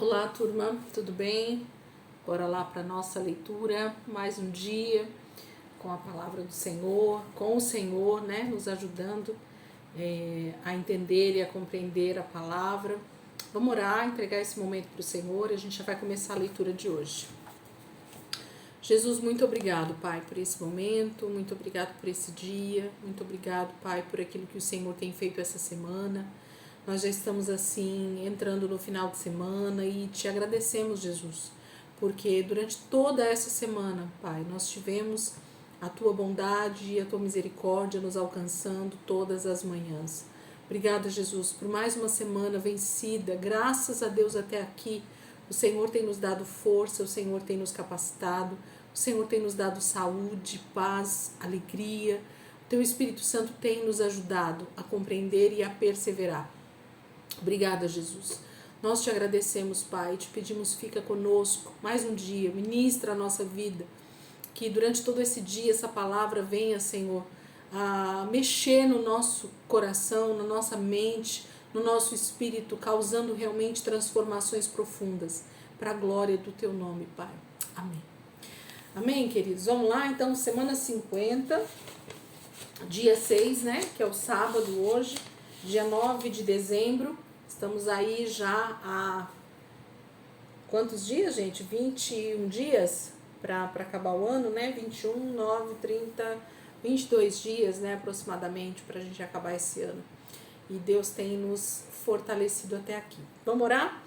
Olá, turma, tudo bem? Bora lá para nossa leitura, mais um dia com a palavra do Senhor, com o Senhor, né, nos ajudando a entender e a compreender a palavra. Vamos orar, entregar esse momento para o Senhor e a gente já vai começar a leitura de hoje. Jesus, muito obrigado, Pai, por esse momento, muito obrigado por esse dia, muito obrigado, Pai, por aquilo que o Senhor tem feito essa semana. Nós já estamos assim, entrando no final de semana e te agradecemos, Jesus, porque durante toda essa semana, Pai, nós tivemos a tua bondade e a tua misericórdia nos alcançando todas as manhãs. Obrigada, Jesus, por mais uma semana vencida, graças a Deus até aqui. O Senhor tem nos dado força, o Senhor tem nos capacitado, o Senhor tem nos dado saúde, paz, alegria. O teu Espírito Santo tem nos ajudado a compreender e a perseverar. Obrigada, Jesus. Nós te agradecemos, Pai, te pedimos, fica conosco mais um dia, ministra a nossa vida, que durante todo esse dia essa palavra venha, Senhor, a mexer no nosso coração, na nossa mente, no nosso espírito, causando realmente transformações profundas, para a glória do teu nome, Pai. Amém. Amém, queridos? Vamos lá, então, semana 50, dia 6, né, que é o sábado hoje, dia 9 de dezembro. Estamos aí já há quantos dias, gente? 21 dias para acabar o ano, né? 21, 9, 30, 22 dias, né, aproximadamente, para a gente acabar esse ano. E Deus tem nos fortalecido até aqui. Vamos orar?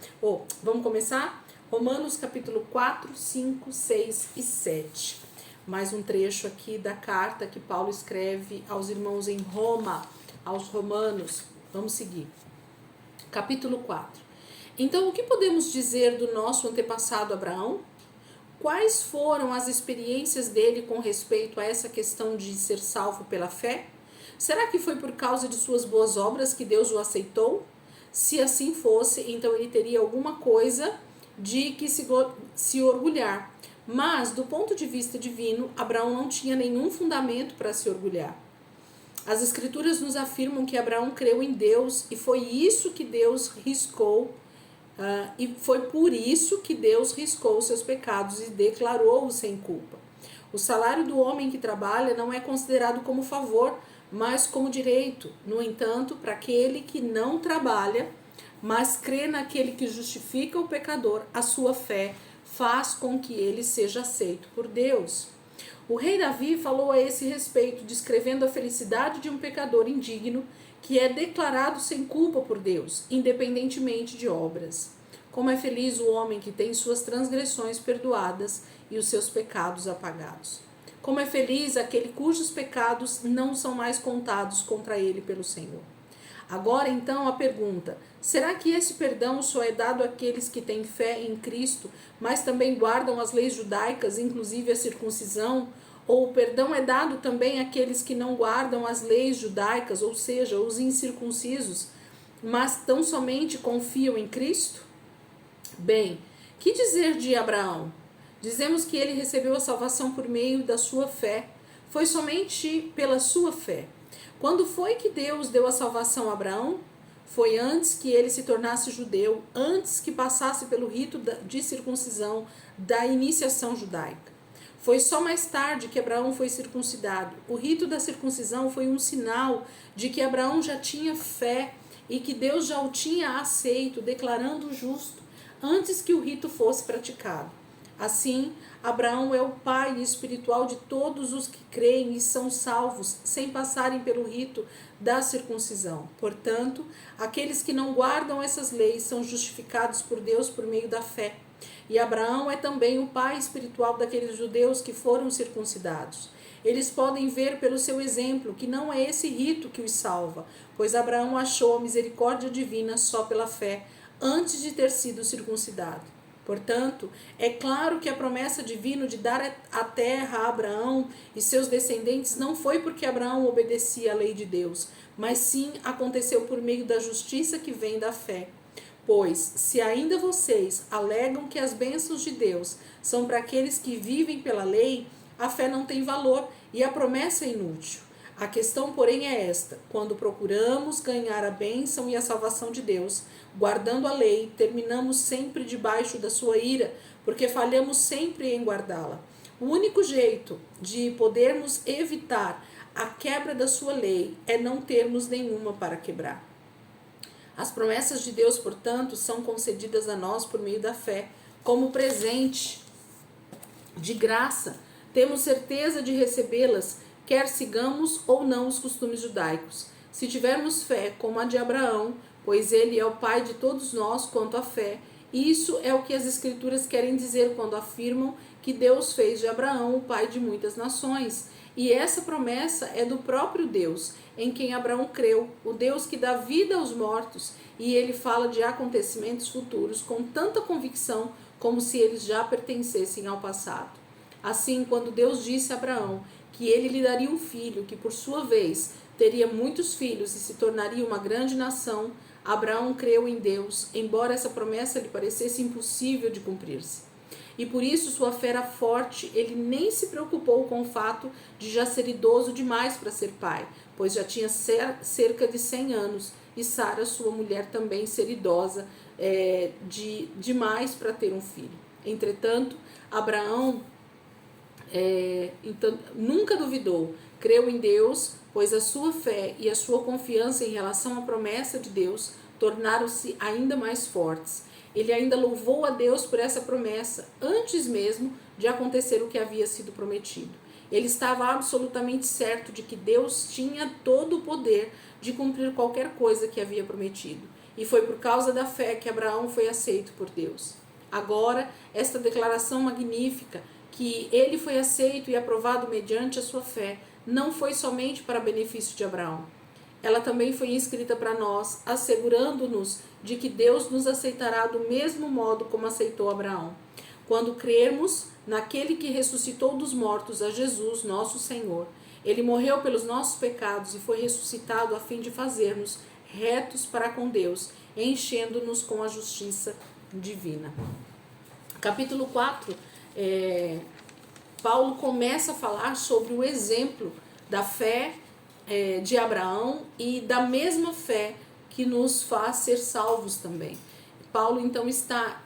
Vamos começar? Romanos capítulo 4, 5, 6 e 7. Mais um trecho aqui da carta que Paulo escreve aos irmãos em Roma, aos romanos. Vamos seguir. Capítulo 4. Então, o que podemos dizer do nosso antepassado Abraão? Quais foram as experiências dele com respeito a essa questão de ser salvo pela fé? Será que foi por causa de suas boas obras que Deus o aceitou? Se assim fosse, então ele teria alguma coisa de que se orgulhar. Mas, do ponto de vista divino, Abraão não tinha nenhum fundamento para se orgulhar. As escrituras nos afirmam que Abraão creu em Deus e foi isso que Deus riscou, e foi por isso que Deus riscou os seus pecados e declarou-os sem culpa. O salário do homem que trabalha não é considerado como favor, mas como direito. No entanto, para aquele que não trabalha, mas crê naquele que justifica o pecador, a sua fé faz com que ele seja aceito por Deus. O rei Davi falou a esse respeito, descrevendo a felicidade de um pecador indigno que é declarado sem culpa por Deus, independentemente de obras. Como é feliz o homem que tem suas transgressões perdoadas e os seus pecados apagados. Como é feliz aquele cujos pecados não são mais contados contra ele pelo Senhor. Agora, então, a pergunta: será que esse perdão só é dado àqueles que têm fé em Cristo, mas também guardam as leis judaicas, inclusive a circuncisão? Ou o perdão é dado também àqueles que não guardam as leis judaicas, ou seja, os incircuncisos, mas tão somente confiam em Cristo? Bem, que dizer de Abraão? Dizemos que ele recebeu a salvação por meio da sua fé. Foi somente pela sua fé. Quando foi que Deus deu a salvação a Abraão? Foi antes que ele se tornasse judeu, antes que passasse pelo rito de circuncisão da iniciação judaica. Foi só mais tarde que Abraão foi circuncidado. O rito da circuncisão foi um sinal de que Abraão já tinha fé e que Deus já o tinha aceito, declarando-o justo, antes que o rito fosse praticado. Assim, Abraão é o pai espiritual de todos os que creem e são salvos, sem passarem pelo rito da circuncisão. Portanto, aqueles que não guardam essas leis são justificados por Deus por meio da fé. E Abraão é também o pai espiritual daqueles judeus que foram circuncidados. Eles podem ver pelo seu exemplo que não é esse rito que os salva, pois Abraão achou a misericórdia divina só pela fé, antes de ter sido circuncidado. Portanto, é claro que a promessa divina de dar a terra a Abraão e seus descendentes não foi porque Abraão obedecia à lei de Deus, mas sim aconteceu por meio da justiça que vem da fé. Pois, se ainda vocês alegam que as bênçãos de Deus são para aqueles que vivem pela lei, a fé não tem valor e a promessa é inútil. A questão, porém, é esta: quando procuramos ganhar a bênção e a salvação de Deus, guardando a lei, terminamos sempre debaixo da sua ira, porque falhamos sempre em guardá-la. O único jeito de podermos evitar a quebra da sua lei é não termos nenhuma para quebrar. As promessas de Deus, portanto, são concedidas a nós por meio da fé, como presente de graça. Temos certeza de recebê-las, quer sigamos ou não os costumes judaicos. Se tivermos fé como a de Abraão, pois ele é o pai de todos nós quanto à fé, isso é o que as Escrituras querem dizer quando afirmam que Deus fez de Abraão o pai de muitas nações. E essa promessa é do próprio Deus, em quem Abraão creu, o Deus que dá vida aos mortos, e ele fala de acontecimentos futuros com tanta convicção como se eles já pertencessem ao passado. Assim, quando Deus disse a Abraão que ele lhe daria um filho, que por sua vez teria muitos filhos e se tornaria uma grande nação, Abraão creu em Deus, embora essa promessa lhe parecesse impossível de cumprir-se. E por isso sua fé era forte, ele nem se preocupou com o fato de já ser idoso demais para ser pai, pois já tinha cerca de 100 anos, e Sara, sua mulher, também ser idosa demais para ter um filho. Entretanto, Abraão nunca duvidou, creu em Deus, pois a sua fé e a sua confiança em relação à promessa de Deus tornaram-se ainda mais fortes. Ele ainda louvou a Deus por essa promessa, antes mesmo de acontecer o que havia sido prometido. Ele estava absolutamente certo de que Deus tinha todo o poder de cumprir qualquer coisa que havia prometido. E foi por causa da fé que Abraão foi aceito por Deus. Agora, esta declaração magnífica, que ele foi aceito e aprovado mediante a sua fé, não foi somente para benefício de Abraão. Ela também foi escrita para nós, assegurando-nos de que Deus nos aceitará do mesmo modo como aceitou Abraão. Quando crermos naquele que ressuscitou dos mortos, a Jesus, nosso Senhor, ele morreu pelos nossos pecados e foi ressuscitado a fim de fazermos retos para com Deus, enchendo-nos com a justiça divina. Capítulo 4, Paulo começa a falar sobre o exemplo da fé de Abraão e da mesma fé que nos faz ser salvos também. Paulo então está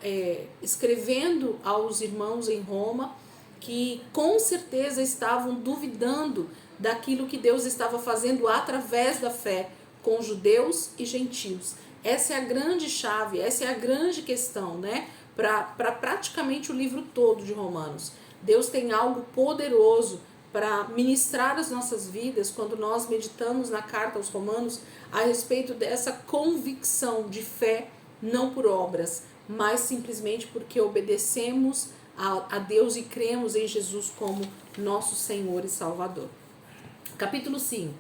escrevendo aos irmãos em Roma que com certeza estavam duvidando daquilo que Deus estava fazendo através da fé com judeus e gentios. Essa é a grande chave, essa é a grande questão, né? Para praticamente o livro todo de Romanos. Deus tem algo poderoso para ministrar as nossas vidas quando nós meditamos na carta aos Romanos a respeito dessa convicção de fé, não por obras, mas simplesmente porque obedecemos a Deus e cremos em Jesus como nosso Senhor e Salvador. Capítulo 5.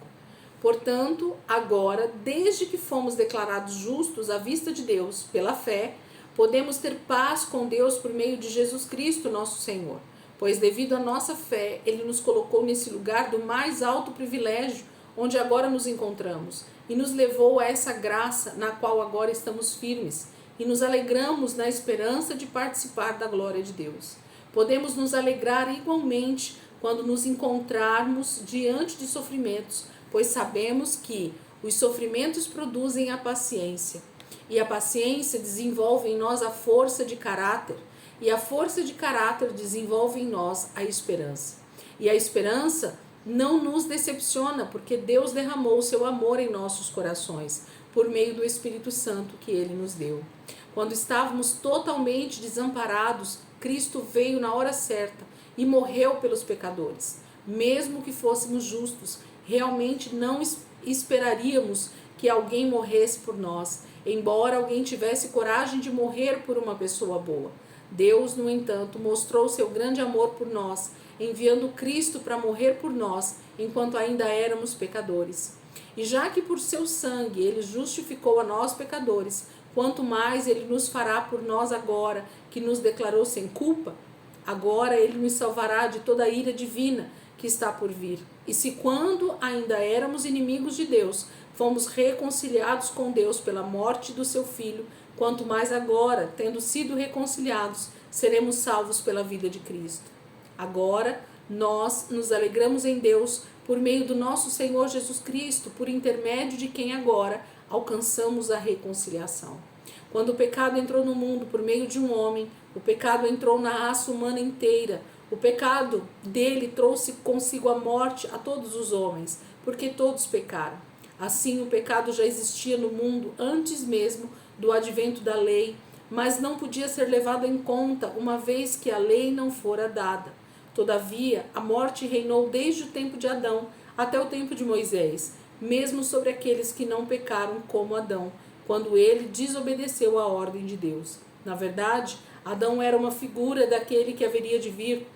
Portanto, agora, desde que fomos declarados justos à vista de Deus pela fé, podemos ter paz com Deus por meio de Jesus Cristo, nosso Senhor. Pois devido à nossa fé, Ele nos colocou nesse lugar do mais alto privilégio, onde agora nos encontramos, e nos levou a essa graça na qual agora estamos firmes, e nos alegramos na esperança de participar da glória de Deus. Podemos nos alegrar igualmente quando nos encontrarmos diante de sofrimentos, pois sabemos que os sofrimentos produzem a paciência, e a paciência desenvolve em nós a força de caráter, e a força de caráter desenvolve em nós a esperança. E a esperança não nos decepciona, porque Deus derramou o seu amor em nossos corações, por meio do Espírito Santo que Ele nos deu. Quando estávamos totalmente desamparados, Cristo veio na hora certa e morreu pelos pecadores. Mesmo que fôssemos justos, realmente não esperaríamos que alguém morresse por nós, embora alguém tivesse coragem de morrer por uma pessoa boa. Deus, no entanto, mostrou seu grande amor por nós, enviando Cristo para morrer por nós, enquanto ainda éramos pecadores. E já que por seu sangue Ele justificou a nós pecadores, quanto mais Ele nos fará por nós agora, que nos declarou sem culpa? Agora Ele nos salvará de toda a ira divina que está por vir. E se quando ainda éramos inimigos de Deus, fomos reconciliados com Deus pela morte do seu Filho, quanto mais agora, tendo sido reconciliados, seremos salvos pela vida de Cristo. Agora, Nós nos alegramos em Deus por meio do nosso Senhor Jesus Cristo, por intermédio de quem agora alcançamos a reconciliação. Quando o pecado entrou no mundo por meio de um homem, o pecado entrou na raça humana inteira. O pecado dele trouxe consigo a morte a todos os homens, porque todos pecaram. Assim, o pecado já existia no mundo antes mesmo do advento da lei, mas não podia ser levado em conta, uma vez que a lei não fora dada. Todavia, a morte reinou desde o tempo de Adão até o tempo de Moisés, mesmo sobre aqueles que não pecaram como Adão, quando ele desobedeceu à ordem de Deus. Na verdade, Adão era uma figura daquele que haveria de vir.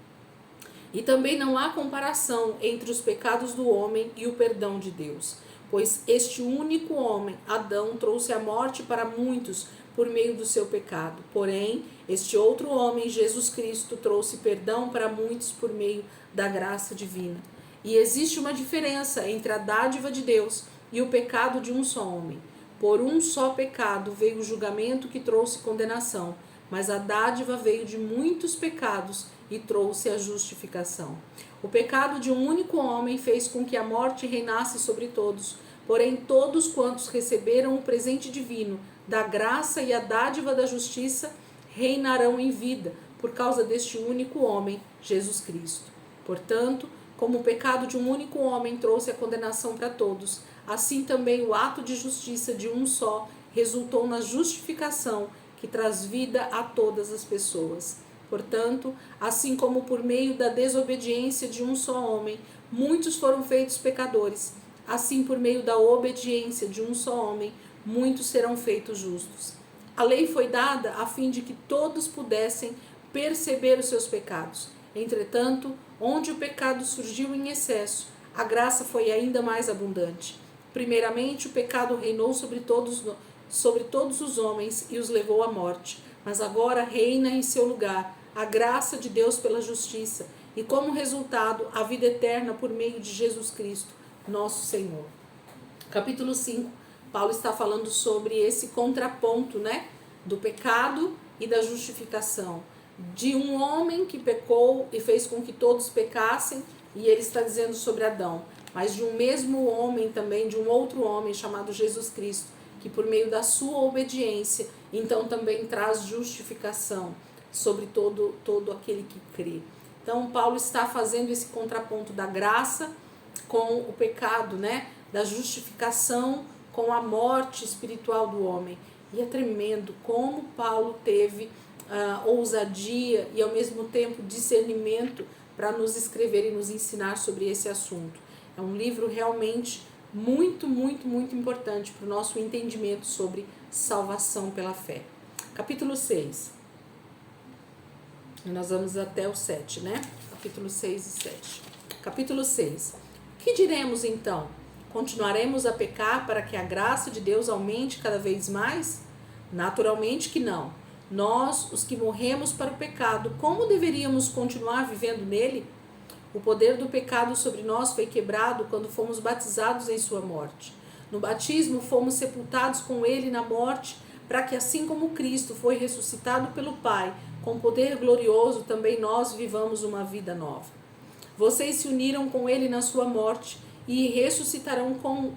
E também não há comparação entre os pecados do homem e o perdão de Deus, pois este único homem, Adão, trouxe a morte para muitos por meio do seu pecado. Porém, este outro homem, Jesus Cristo, trouxe perdão para muitos por meio da graça divina. E existe uma diferença entre a dádiva de Deus e o pecado de um só homem. Por um só pecado veio o julgamento que trouxe condenação, mas a dádiva veio de muitos pecados e trouxe a justificação. O pecado de um único homem fez com que a morte reinasse sobre todos, porém todos quantos receberam o presente divino da graça e a dádiva da justiça reinarão em vida por causa deste único homem, Jesus Cristo. Portanto, como o pecado de um único homem trouxe a condenação para todos, assim também o ato de justiça de um só resultou na justificação que traz vida a todas as pessoas. Portanto, assim como por meio da desobediência de um só homem, muitos foram feitos pecadores, assim por meio da obediência de um só homem, muitos serão feitos justos. A lei foi dada a fim de que todos pudessem perceber os seus pecados. Entretanto, onde o pecado surgiu em excesso, a graça foi ainda mais abundante. Primeiramente, o pecado reinou sobre todos os homens e os levou à morte. Mas agora reina em seu lugar a graça de Deus pela justiça e, como resultado, a vida eterna por meio de Jesus Cristo, nosso Senhor. Capítulo 5, Paulo está falando sobre esse contraponto, do pecado e da justificação. De um homem que pecou e fez com que todos pecassem, e ele está dizendo sobre Adão, mas de um mesmo homem também, de um outro homem chamado Jesus Cristo, que por meio da sua obediência, então também traz justificação sobre todo aquele que crê. Então, Paulo está fazendo esse contraponto da graça com o pecado, da justificação com a morte espiritual do homem. E é tremendo como Paulo teve ousadia e ao mesmo tempo discernimento para nos escrever e nos ensinar sobre esse assunto. É um livro realmente muito, muito, muito importante para o nosso entendimento sobre salvação pela fé. Capítulo 6. E nós vamos até o 7, Capítulo 6 e 7. Capítulo 6. Que diremos então? Continuaremos a pecar para que a graça de Deus aumente cada vez mais? Naturalmente que não. Nós, os que morremos para o pecado, como deveríamos continuar vivendo nele? O poder do pecado sobre nós foi quebrado quando fomos batizados em sua morte. No batismo fomos sepultados com ele na morte, para que assim como Cristo foi ressuscitado pelo Pai, com poder glorioso, também nós vivamos uma vida nova. Vocês se uniram com ele na sua morte e ressuscitarão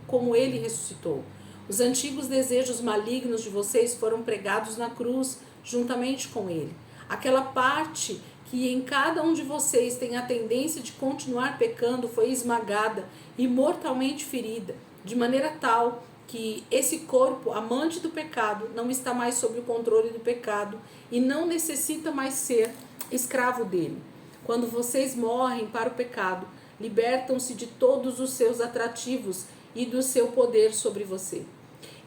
como ele ressuscitou. Os antigos desejos malignos de vocês foram pregados na cruz, juntamente com ele. Aquela parte que em cada um de vocês tem a tendência de continuar pecando foi esmagada e mortalmente ferida, de maneira tal que esse corpo, amante do pecado, não está mais sob o controle do pecado e não necessita mais ser escravo dele. Quando vocês morrem para o pecado, libertam-se de todos os seus atrativos e do seu poder sobre você.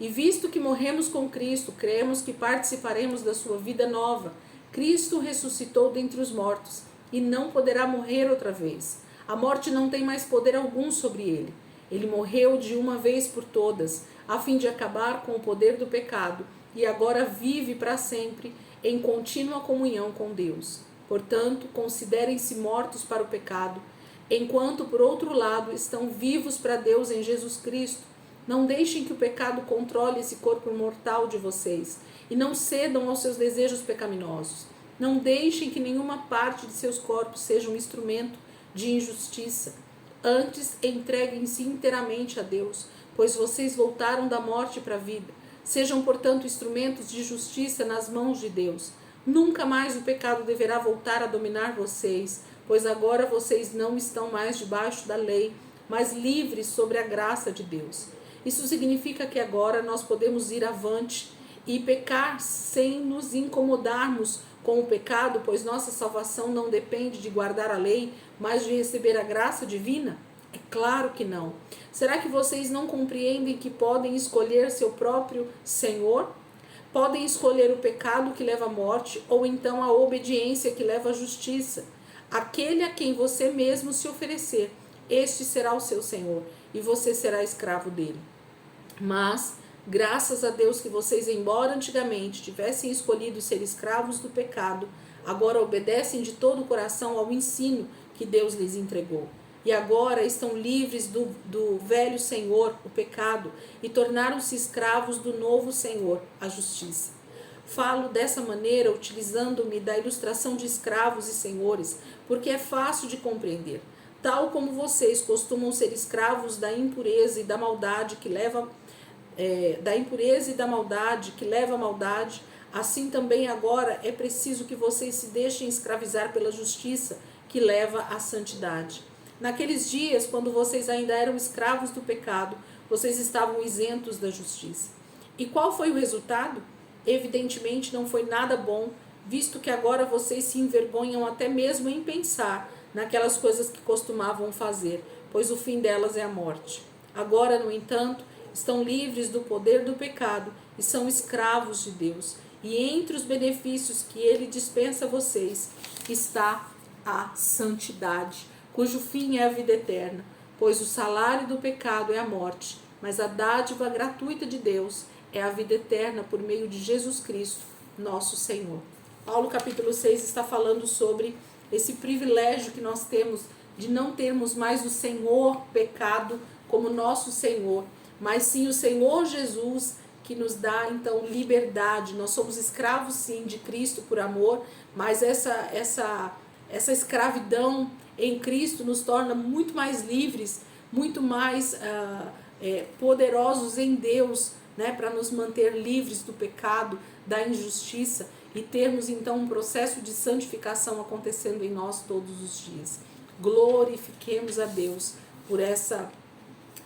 E visto que morremos com Cristo, cremos que participaremos da sua vida nova. Cristo ressuscitou dentre os mortos e não poderá morrer outra vez. A morte não tem mais poder algum sobre ele. Ele morreu de uma vez por todas, a fim de acabar com o poder do pecado, e agora vive para sempre em contínua comunhão com Deus. Portanto, considerem-se mortos para o pecado, enquanto, por outro lado, estão vivos para Deus em Jesus Cristo. Não deixem que o pecado controle esse corpo mortal de vocês e não cedam aos seus desejos pecaminosos. Não deixem que nenhuma parte de seus corpos seja um instrumento de injustiça. Antes, entreguem-se inteiramente a Deus, pois vocês voltaram da morte para a vida. Sejam, portanto, instrumentos de justiça nas mãos de Deus. Nunca mais o pecado deverá voltar a dominar vocês, pois agora vocês não estão mais debaixo da lei, mas livres sobre a graça de Deus. Isso significa que agora nós podemos ir avante e pecar sem nos incomodarmos com o pecado, pois nossa salvação não depende de guardar a lei, mas de receber a graça divina? É claro que não. Será que vocês não compreendem que podem escolher seu próprio Senhor? Podem escolher o pecado que leva à morte ou então a obediência que leva à justiça. Aquele a quem você mesmo se oferecer, este será o seu Senhor e você será escravo dele. Mas, graças a Deus que vocês, embora antigamente tivessem escolhido ser escravos do pecado, agora obedecem de todo o coração ao ensino que Deus lhes entregou. E agora estão livres do velho Senhor, o pecado, e tornaram-se escravos do novo Senhor, a justiça. Falo dessa maneira utilizando-me da ilustração de escravos e senhores, porque é fácil de compreender. Tal como vocês costumam ser escravos da impureza e da maldade que leva à maldade, assim também agora é preciso que vocês se deixem escravizar pela justiça que leva à santidade. Naqueles dias, quando vocês ainda eram escravos do pecado, vocês estavam isentos da justiça. E qual foi o resultado? Evidentemente não foi nada bom, visto que agora vocês se envergonham até mesmo em pensar naquelas coisas que costumavam fazer, pois o fim delas é a morte. Agora, no entanto, estão livres do poder do pecado e são escravos de Deus. E entre os benefícios que ele dispensa a vocês está a santidade, cujo fim é a vida eterna, pois o salário do pecado é a morte, mas a dádiva gratuita de Deus é a vida eterna por meio de Jesus Cristo, nosso Senhor. Paulo capítulo 6 está falando sobre esse privilégio que nós temos de não termos mais o Senhor pecado como nosso Senhor, mas sim o Senhor Jesus que nos dá então liberdade. Nós somos escravos sim de Cristo por amor, mas essa escravidão em Cristo nos torna muito mais livres, muito mais poderosos em Deus, né, para nos manter livres do pecado, da injustiça e termos então um processo de santificação acontecendo em nós todos os dias. Glorifiquemos a Deus por essa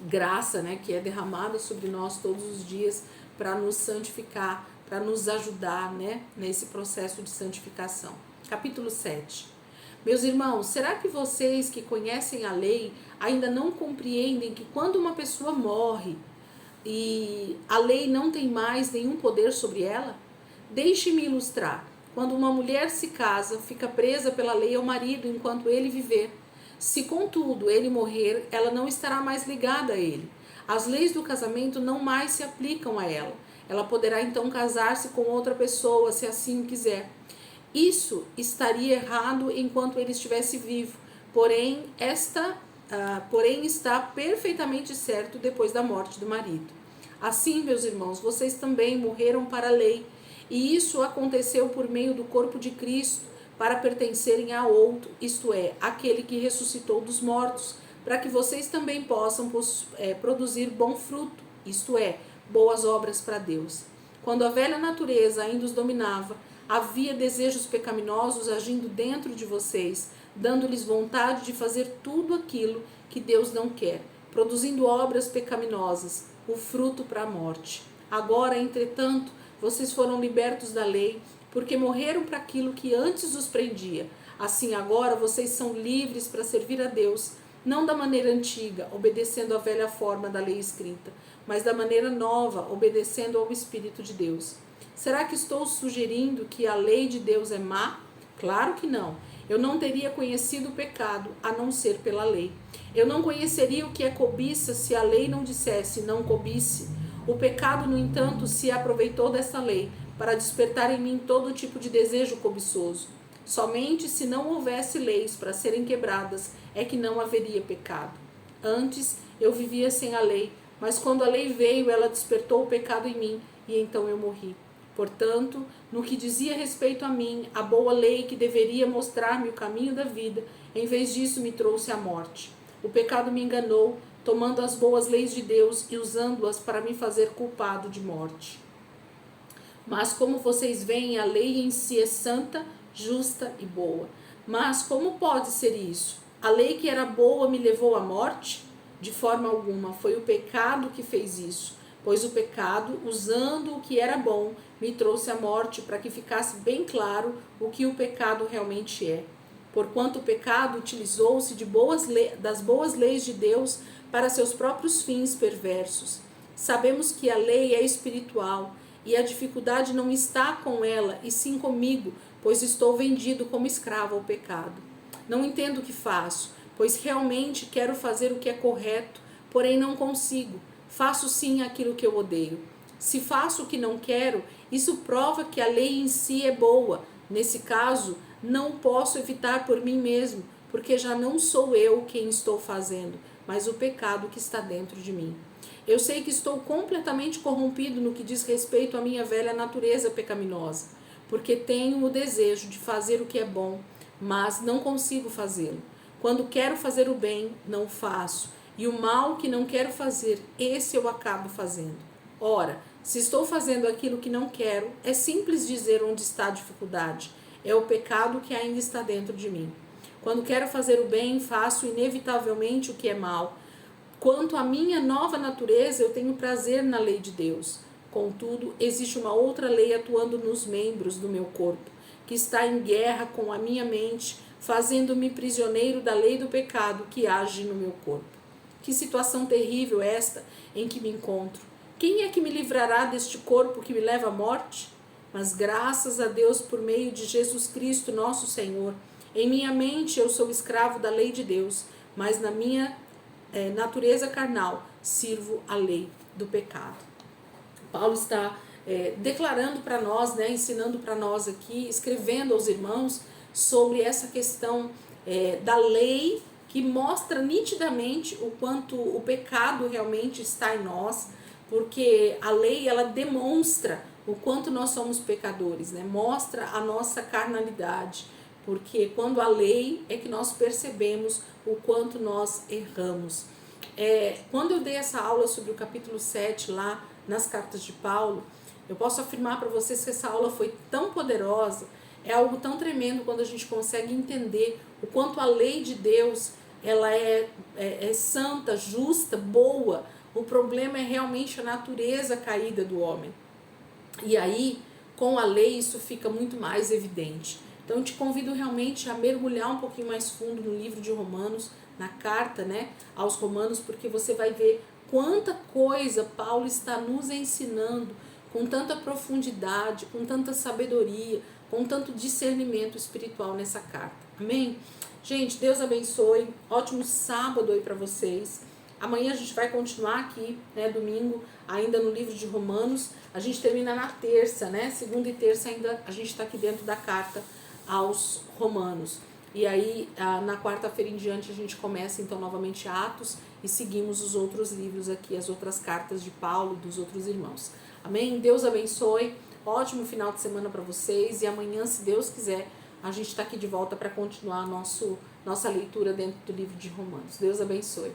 graça, né, que é derramada sobre nós todos os dias para nos santificar, para nos ajudar, né, nesse processo de santificação. Capítulo 7. Meus irmãos, será que vocês que conhecem a lei ainda não compreendem que quando uma pessoa morre e a lei não tem mais nenhum poder sobre ela? Deixe-me ilustrar. Quando uma mulher se casa, fica presa pela lei ao marido enquanto ele viver. Se, contudo, ele morrer, ela não estará mais ligada a ele. As leis do casamento não mais se aplicam a ela. Ela poderá então casar-se com outra pessoa, se assim o quiser. Isso estaria errado enquanto ele estivesse vivo, porém está perfeitamente certo depois da morte do marido. Assim, meus irmãos, vocês também morreram para a lei, e isso aconteceu por meio do corpo de Cristo, para pertencerem a outro, isto é, aquele que ressuscitou dos mortos, para que vocês também possam produzir bom fruto, isto é, boas obras para Deus. Quando a velha natureza ainda os dominava, havia desejos pecaminosos agindo dentro de vocês, dando-lhes vontade de fazer tudo aquilo que Deus não quer, produzindo obras pecaminosas, o fruto para a morte. Agora, entretanto, vocês foram libertos da lei, porque morreram para aquilo que antes os prendia. Assim, agora vocês são livres para servir a Deus, não da maneira antiga, obedecendo à velha forma da lei escrita, mas da maneira nova, obedecendo ao Espírito de Deus. Será que estou sugerindo que a lei de Deus é má? Claro que não. Eu não teria conhecido o pecado a não ser pela lei. Eu não conheceria o que é cobiça se a lei não dissesse não cobice. O pecado, no entanto, se aproveitou dessa lei para despertar em mim todo tipo de desejo cobiçoso. Somente se não houvesse leis para serem quebradas é que não haveria pecado. Antes eu vivia sem a lei, mas quando a lei veio, ela despertou o pecado em mim e então eu morri. Portanto, no que dizia respeito a mim, a boa lei que deveria mostrar-me o caminho da vida, em vez disso me trouxe a morte. O pecado me enganou, tomando as boas leis de Deus e usando-as para me fazer culpado de morte. Mas como vocês veem, a lei em si é santa, justa e boa. Mas como pode ser isso? A lei que era boa me levou à morte? De forma alguma, foi o pecado que fez isso. Pois o pecado, usando o que era bom, me trouxe a morte para que ficasse bem claro o que o pecado realmente é. Porquanto o pecado utilizou-se das boas leis de Deus para seus próprios fins perversos. Sabemos que a lei é espiritual e a dificuldade não está com ela e sim comigo, pois estou vendido como escravo ao pecado. Não entendo o que faço, pois realmente quero fazer o que é correto, porém não consigo. Faço sim aquilo que eu odeio. Se faço o que não quero, isso prova que a lei em si é boa. Nesse caso, não posso evitar por mim mesmo, porque já não sou eu quem estou fazendo, mas o pecado que está dentro de mim. Eu sei que estou completamente corrompido no que diz respeito à minha velha natureza pecaminosa, porque tenho o desejo de fazer o que é bom, mas não consigo fazê-lo. Quando quero fazer o bem, não o faço, e o mal que não quero fazer, esse eu acabo fazendo. Ora, se estou fazendo aquilo que não quero, é simples dizer onde está a dificuldade. É o pecado que ainda está dentro de mim. Quando quero fazer o bem, faço inevitavelmente o que é mal. Quanto à minha nova natureza, eu tenho prazer na lei de Deus. Contudo, existe uma outra lei atuando nos membros do meu corpo, que está em guerra com a minha mente, fazendo-me prisioneiro da lei do pecado que age no meu corpo. Que situação terrível esta em que me encontro! Quem é que me livrará deste corpo que me leva à morte? Mas graças a Deus por meio de Jesus Cristo, nosso Senhor. Em minha mente eu sou escravo da lei de Deus, mas na minha natureza carnal sirvo a lei do pecado. Paulo está declarando para nós, ensinando para nós aqui, escrevendo aos irmãos sobre essa questão da lei, que mostra nitidamente o quanto o pecado realmente está em nós, porque a lei ela demonstra o quanto nós somos pecadores, mostra a nossa carnalidade, porque quando a lei é que nós percebemos o quanto nós erramos. Quando eu dei essa aula sobre o capítulo 7 lá nas cartas de Paulo, eu posso afirmar para vocês que essa aula foi tão poderosa, é algo tão tremendo quando a gente consegue entender o quanto a lei de Deus ela é santa, justa, boa. O problema é realmente a natureza caída do homem. E aí, com a lei, isso fica muito mais evidente. Então, eu te convido realmente a mergulhar um pouquinho mais fundo no livro de Romanos, na carta aos Romanos, porque você vai ver quanta coisa Paulo está nos ensinando com tanta profundidade, com tanta sabedoria, com tanto discernimento espiritual nessa carta. Amém? Gente, Deus abençoe. Ótimo sábado aí para vocês. Amanhã a gente vai continuar aqui, domingo, ainda no livro de Romanos. A gente termina na terça, segunda e terça ainda a gente está aqui dentro da carta aos Romanos. E aí, na quarta-feira em diante, a gente começa então novamente Atos e seguimos os outros livros aqui, as outras cartas de Paulo, dos outros irmãos. Amém? Deus abençoe. Ótimo final de semana para vocês. E amanhã, se Deus quiser, a gente está aqui de volta para continuar nossa leitura dentro do livro de Romanos. Deus abençoe.